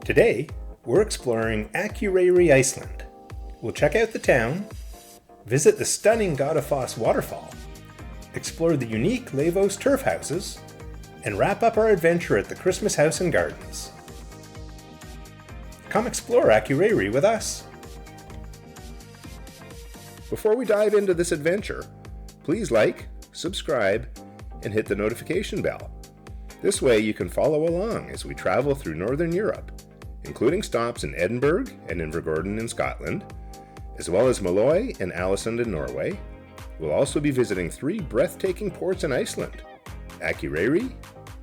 Today, we're exploring Akureyri, Iceland. We'll check out the town, visit the stunning Godafoss Waterfall, explore the unique Laufas turf houses, and wrap up our adventure at the Christmas house and gardens. Come explore Akureyri with us. Before we dive into this adventure, please like, subscribe, and hit the notification bell. This way you can follow along as we travel through Northern Europe, including stops in Edinburgh and Invergordon in Scotland, as well as Malloy and Ålesund in Norway. We'll also be visiting 3 breathtaking ports in Iceland: Akureyri,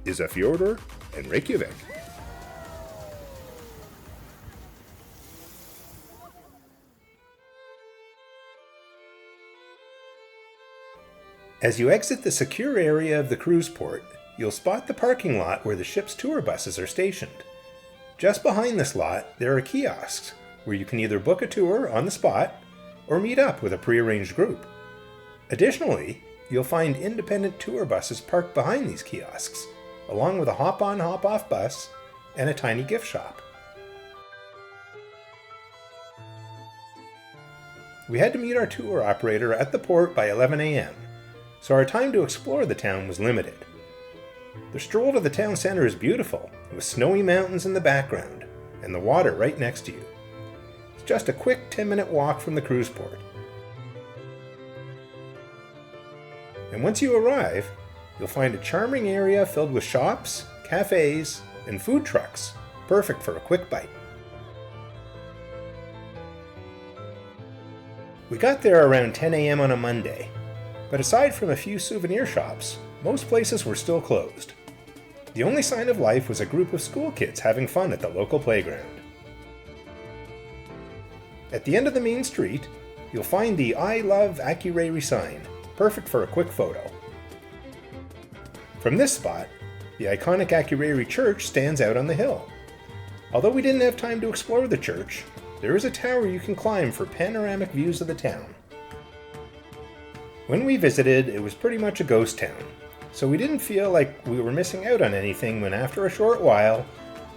Ísafjörður, and Reykjavik. As you exit the secure area of the cruise port, you'll spot the parking lot where the ship's tour buses are stationed. Just behind this lot, there are kiosks where you can either book a tour on the spot or meet up with a pre-arranged group. Additionally, you'll find independent tour buses parked behind these kiosks, along with a hop-on, hop-off bus and a tiny gift shop. We had to meet our tour operator at the port by 11 a.m., so our time to explore the town was limited. The stroll to the town center is beautiful, with snowy mountains in the background and the water right next to you. It's just a quick 10-minute walk from the cruise port. And once you arrive, you'll find a charming area filled with shops, cafes, and food trucks, perfect for a quick bite. We got there around 10 a.m. on a Monday, but aside from a few souvenir shops, most places were still closed. The only sign of life was a group of school kids having fun at the local playground. At the end of the main street, you'll find the I Love Akureyri sign, perfect for a quick photo. From this spot, the iconic Akureyri church stands out on the hill. Although we didn't have time to explore the church, there is a tower you can climb for panoramic views of the town. When we visited, it was pretty much a ghost town, so we didn't feel like we were missing out on anything when after a short while,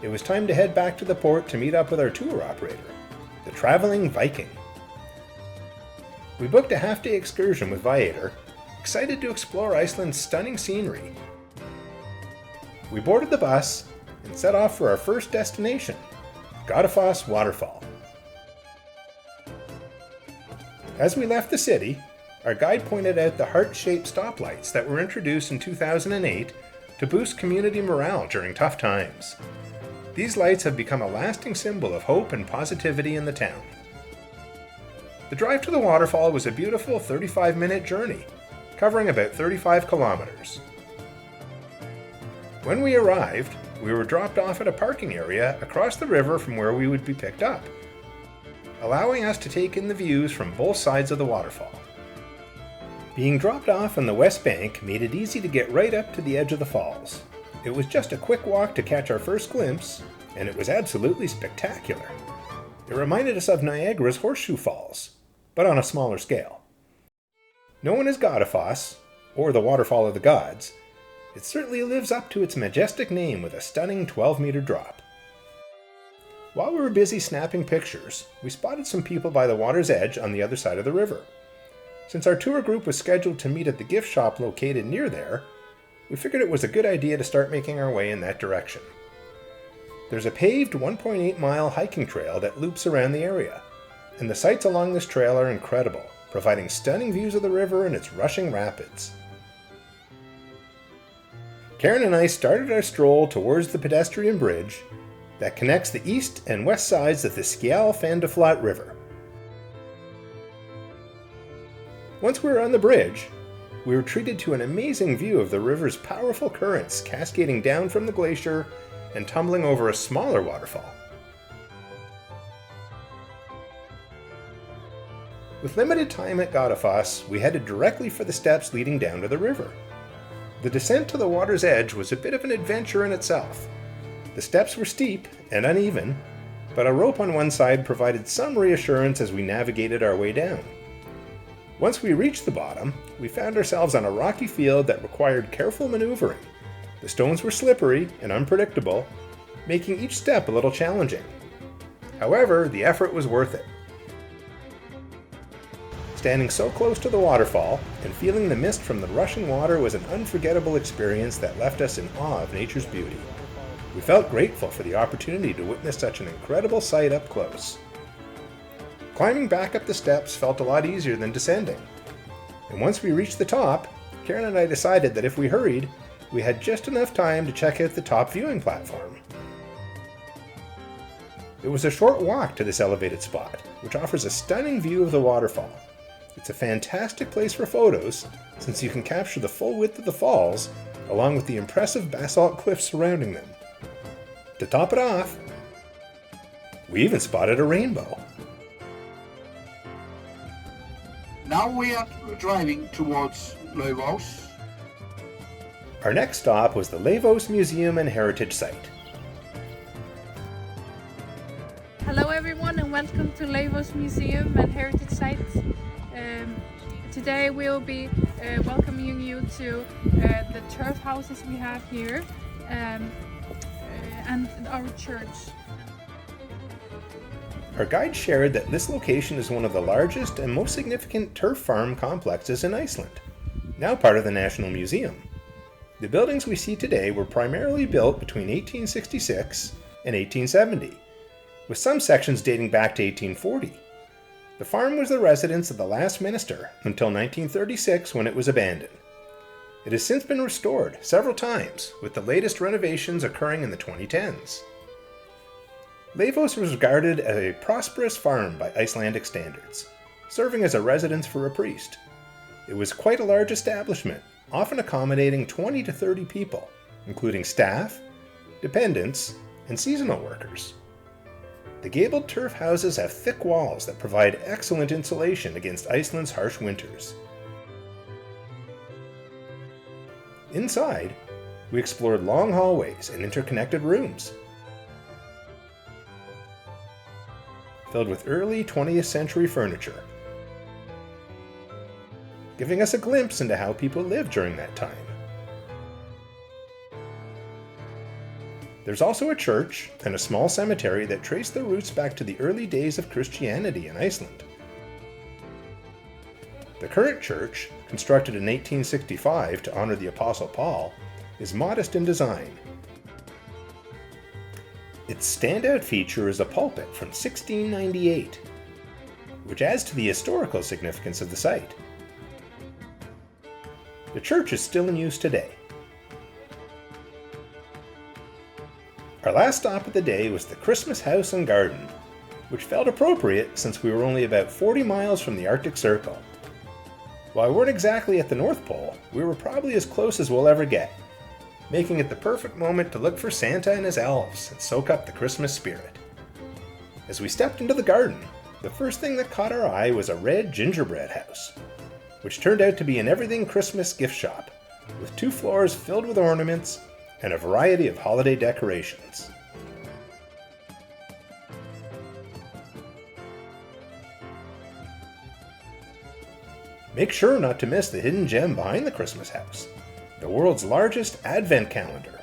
it was time to head back to the port to meet up with our tour operator, the Traveling Viking. We booked a half-day excursion with Viator, excited to explore Iceland's stunning scenery. We boarded the bus and set off for our first destination, Godafoss Waterfall. As we left the city, our guide pointed out the heart-shaped stoplights that were introduced in 2008 to boost community morale during tough times. These lights have become a lasting symbol of hope and positivity in the town. The drive to the waterfall was a beautiful 35-minute journey, covering about 35 kilometers. When we arrived, we were dropped off at a parking area across the river from where we would be picked up, allowing us to take in the views from both sides of the waterfall. Being dropped off on the west bank made it easy to get right up to the edge of the falls. It was just a quick walk to catch our first glimpse, and it was absolutely spectacular. It reminded us of Niagara's Horseshoe Falls, but on a smaller scale. Known as Godafoss, or the Waterfall of the Gods, it certainly lives up to its majestic name with a stunning 12-meter drop. While we were busy snapping pictures, we spotted some people by the water's edge on the other side of the river. Since our tour group was scheduled to meet at the gift shop located near there, we figured it was a good idea to start making our way in that direction. There's a paved 1.8-mile hiking trail that loops around the area, and the sights along this trail are incredible, providing stunning views of the river and its rushing rapids. Karen and I started our stroll towards the pedestrian bridge that connects the east and west sides of the Skjaldfjallafljót River. Once we were on the bridge, we were treated to an amazing view of the river's powerful currents cascading down from the glacier and tumbling over a smaller waterfall. With limited time at Godafoss, we headed directly for the steps leading down to the river. The descent to the water's edge was a bit of an adventure in itself. The steps were steep and uneven, but a rope on one side provided some reassurance as we navigated our way down. Once we reached the bottom, we found ourselves on a rocky field that required careful maneuvering. The stones were slippery and unpredictable, making each step a little challenging. However, the effort was worth it. Standing so close to the waterfall and feeling the mist from the rushing water was an unforgettable experience that left us in awe of nature's beauty. We felt grateful for the opportunity to witness such an incredible sight up close. Climbing back up the steps felt a lot easier than descending. And once we reached the top, Karen and I decided that if we hurried, we had just enough time to check out the top viewing platform. It was a short walk to this elevated spot, which offers a stunning view of the waterfall. It's a fantastic place for photos, since you can capture the full width of the falls, along with the impressive basalt cliffs surrounding them. To top it off, we even spotted a rainbow. Now we are driving towards Laufas. Our next stop was the Laufas Museum and Heritage Site. Hello everyone and welcome to Laufas Museum and Heritage Site. Today we'll be welcoming you to the turf houses we have here and our church. Our guide shared that this location is one of the largest and most significant turf farm complexes in Iceland, now part of the National Museum. The buildings we see today were primarily built between 1866 and 1870, with some sections dating back to 1840. The farm was the residence of the last minister until 1936 when it was abandoned. It has since been restored several times, with the latest renovations occurring in the 2010s. Laufas was regarded as a prosperous farm by Icelandic standards, serving as a residence for a priest. It was quite a large establishment, often accommodating 20 to 30 people, including staff, dependents, and seasonal workers. The gabled turf houses have thick walls that provide excellent insulation against Iceland's harsh winters. Inside, we explored long hallways and interconnected rooms, filled with early 20th century furniture, giving us a glimpse into how people lived during that time. There's also a church and a small cemetery that trace their roots back to the early days of Christianity in Iceland. The current church, constructed in 1865 to honor the Apostle Paul, is modest in design. Its standout feature is a pulpit from 1698, which adds to the historical significance of the site. The church is still in use today. Our last stop of the day was the Christmas house and garden, which felt appropriate since we were only about 40 miles from the Arctic Circle. While we weren't exactly at the North Pole, we were probably as close as we'll ever get, making it the perfect moment to look for Santa and his elves and soak up the Christmas spirit. As we stepped into the garden, the first thing that caught our eye was a red gingerbread house, which turned out to be an everything Christmas gift shop, with 2 floors filled with ornaments and a variety of holiday decorations. Make sure not to miss the hidden gem behind the Christmas house, the world's largest advent calendar.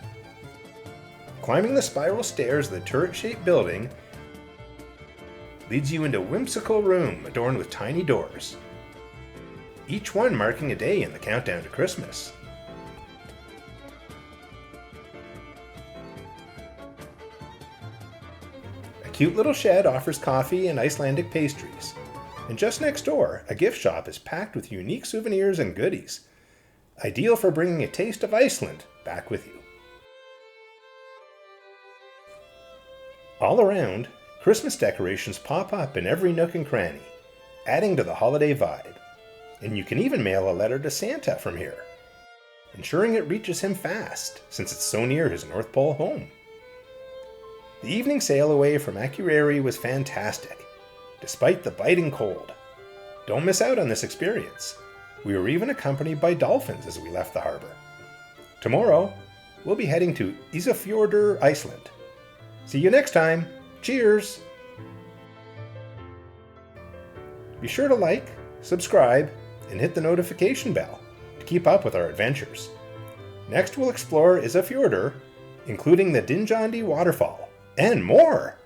Climbing the spiral stairs of the turret-shaped building leads you into a whimsical room adorned with tiny doors, each one marking a day in the countdown to Christmas. A cute little shed offers coffee and Icelandic pastries, and just next door, a gift shop is packed with unique souvenirs and goodies, ideal for bringing a taste of Iceland back with you. All around, Christmas decorations pop up in every nook and cranny, adding to the holiday vibe. And you can even mail a letter to Santa from here, ensuring it reaches him fast since it's so near his North Pole home. The evening sail away from Akureyri was fantastic, despite the biting cold. Don't miss out on this experience. We were even accompanied by dolphins as we left the harbor. Tomorrow, we'll be heading to Ísafjörður, Iceland. See you next time. Cheers! Be sure to like, subscribe, and hit the notification bell to keep up with our adventures. Next we'll explore Ísafjörður including the Dinjandi Waterfall, and more!